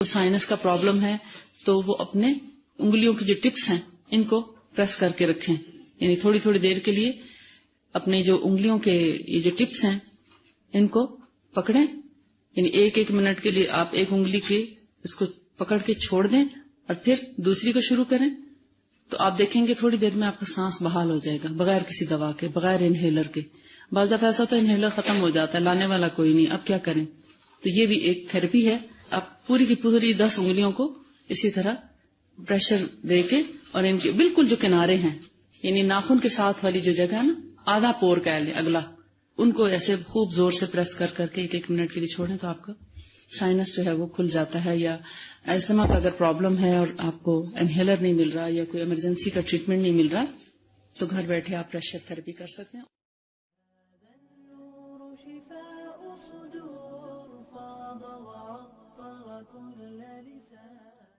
Science کا problem ہے تو وہ اپنے انگلیوں کی جو ٹپس ہیں ان کو پریس کر کے رکھیں، یعنی تھوڑی تھوڑی دیر کے لیے اپنے جو انگلیوں کے یہ جو ٹپس ہیں ان کو پکڑیں، یعنی ایک ایک منٹ کے لیے آپ ایک انگلی کے اس کو پکڑ کے چھوڑ دیں اور پھر دوسری کو شروع کریں، تو آپ دیکھیں گے تھوڑی دیر میں آپ کا سانس بحال ہو جائے گا بغیر کسی دوا کے، بغیر انہیلر کے. بعض دفعہ ایسا تو انہیلر ختم ہو جاتا ہے، لانے والا کوئی نہیں، اب کیا کریں؟ تو یہ بھی ایک تھراپی ہے. آپ پوری کی پوری 10 انگلیوں کو اسی طرح پریشر دے کے اور ان کے بالکل جو کنارے ہیں یعنی ناخن کے ساتھ والی جو جگہ ہے نا، آدھا پور کہہ لیں اگلا، ان کو ایسے خوب زور سے پریس کر کر کے ایک ایک منٹ کے لیے چھوڑیں تو آپ کا سائنس جو ہے وہ کھل جاتا ہے. یا ایستھما کا اگر پرابلم ہے اور آپ کو انہیلر نہیں مل رہا یا کوئی ایمرجنسی کا ٹریٹمنٹ نہیں مل رہا تو گھر بیٹھے آپ پریشر تھراپی کر سکتے ہیں. شفاء صدور فاض وعطر كل لسان